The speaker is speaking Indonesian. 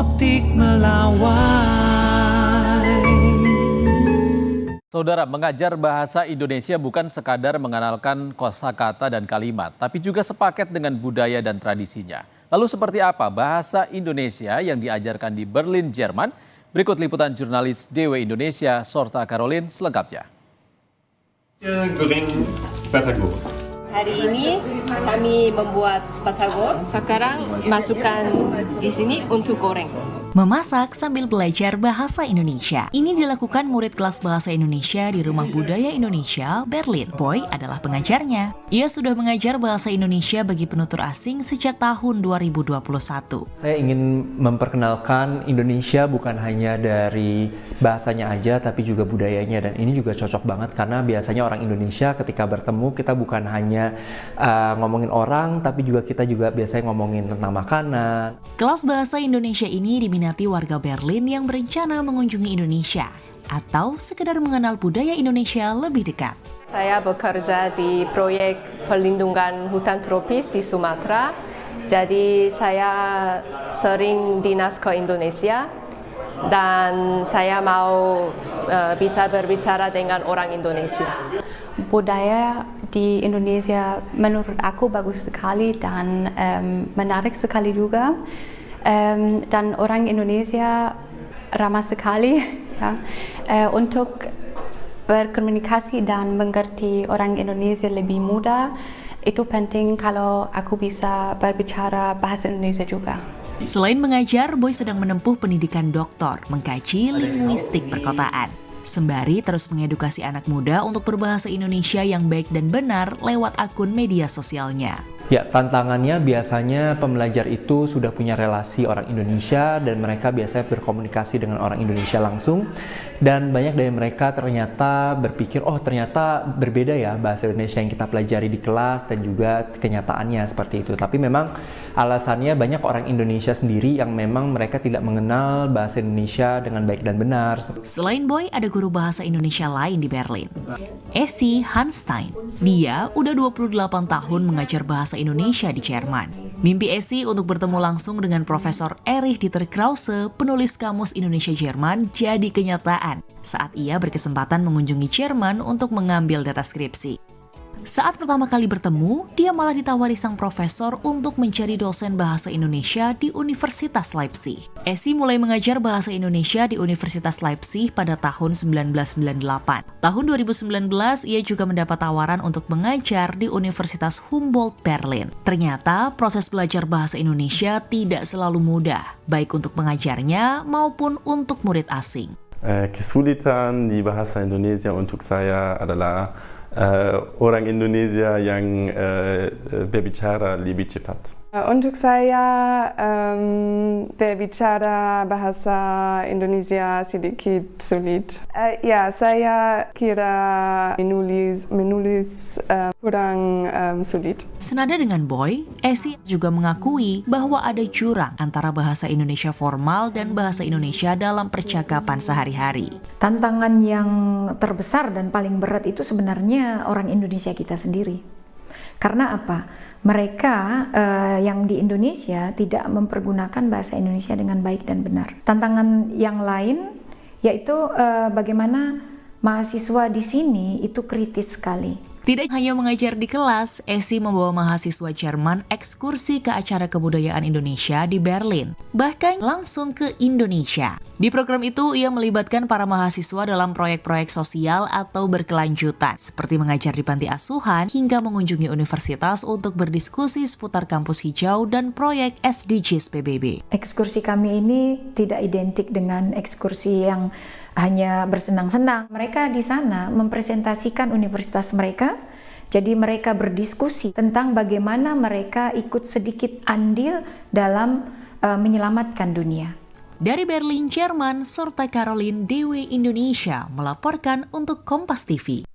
optik melawai. Saudara, mengajar bahasa Indonesia bukan sekadar mengenalkan kosakata dan kalimat, tapi juga sepaket dengan budaya dan tradisinya. Lalu seperti apa bahasa Indonesia yang diajarkan di Berlin, Jerman? Berikut liputan jurnalis DW Indonesia, Sorta Caroline, selengkapnya. Hari ini kami membuat batagor, sekarang masukkan di sini untuk goreng. Memasak sambil belajar bahasa Indonesia. Ini dilakukan murid kelas bahasa Indonesia di Rumah Budaya Indonesia, Berlin. Boy adalah pengajarnya. Ia sudah mengajar bahasa Indonesia bagi penutur asing sejak tahun 2021. Saya ingin memperkenalkan Indonesia bukan hanya dari bahasanya aja, tapi juga budayanya. Dan ini juga cocok banget karena biasanya orang Indonesia ketika bertemu, kita bukan hanya ngomongin orang, tapi juga kita juga biasanya ngomongin tentang makanan. Kelas bahasa Indonesia ini diminati warga Berlin yang berencana mengunjungi Indonesia atau sekedar mengenal budaya Indonesia lebih dekat. Saya bekerja di proyek perlindungan hutan tropis di Sumatera. Jadi saya sering dinas ke Indonesia dan saya mau bisa berbicara dengan orang Indonesia. Budaya di Indonesia menurut aku bagus sekali dan menarik sekali juga. Dan orang Indonesia ramah sekali ya. Untuk berkomunikasi dan mengerti orang Indonesia lebih mudah, itu penting kalau aku bisa berbicara bahasa Indonesia juga. Selain mengajar, Boy sedang menempuh pendidikan doktor, mengkaji linguistik perkotaan. Sembari terus mengedukasi anak muda untuk berbahasa Indonesia yang baik dan benar lewat akun media sosialnya. Ya, tantangannya biasanya pembelajar itu sudah punya relasi orang Indonesia dan mereka biasanya berkomunikasi dengan orang Indonesia langsung. Dan banyak dari mereka ternyata berpikir, oh ternyata berbeda ya bahasa Indonesia yang kita pelajari di kelas dan juga kenyataannya seperti itu. Tapi memang alasannya banyak orang Indonesia sendiri yang memang mereka tidak mengenal bahasa Indonesia dengan baik dan benar. Selain Boy, ada guru bahasa Indonesia lain di Berlin, Esi Hanstein. Dia udah 28 tahun mengajar bahasa Indonesia di Jerman. Mimpi Esi untuk bertemu langsung dengan Profesor Erich Dieter Krause, penulis Kamus Indonesia Jerman, jadi kenyataan saat ia berkesempatan mengunjungi Jerman untuk mengambil data skripsi. Saat pertama kali bertemu, dia malah ditawari sang profesor untuk mencari dosen bahasa Indonesia di Universitas Leipzig. Esi mulai mengajar bahasa Indonesia di Universitas Leipzig pada tahun 1998. Tahun 2019, ia juga mendapat tawaran untuk mengajar di Universitas Humboldt Berlin. Ternyata, proses belajar bahasa Indonesia tidak selalu mudah, baik untuk pengajarnya maupun untuk murid asing. Kesulitan di bahasa Indonesia untuk saya adalah orang Indonesia yang berbicara lebih cepat. Untuk saya berbicara bahasa Indonesia sedikit sulit. Ya, saya kira menulis kurang sulit. Senada dengan Boy, Esi juga mengakui bahwa ada jurang antara bahasa Indonesia formal dan bahasa Indonesia dalam percakapan sehari-hari. Tantangan yang terbesar dan paling berat itu sebenarnya orang Indonesia kita sendiri. Karena apa? Mereka yang di Indonesia tidak mempergunakan bahasa Indonesia dengan baik dan benar. Tantangan yang lain yaitu bagaimana mahasiswa di sini itu kritis sekali. Tidak hanya mengajar di kelas, Esi membawa mahasiswa Jerman ekskursi ke acara kebudayaan Indonesia di Berlin, bahkan langsung ke Indonesia. Di program itu, ia melibatkan para mahasiswa dalam proyek-proyek sosial atau berkelanjutan, seperti mengajar di panti asuhan hingga mengunjungi universitas untuk berdiskusi seputar kampus hijau dan proyek SDGs PBB. Ekskursi kami ini tidak identik dengan ekskursi yang hanya bersenang-senang. Mereka di sana mempresentasikan universitas mereka, jadi mereka berdiskusi tentang bagaimana mereka ikut sedikit andil dalam menyelamatkan dunia. Dari Berlin, Jerman, Sorta Caroline, DW Indonesia melaporkan untuk Kompas TV.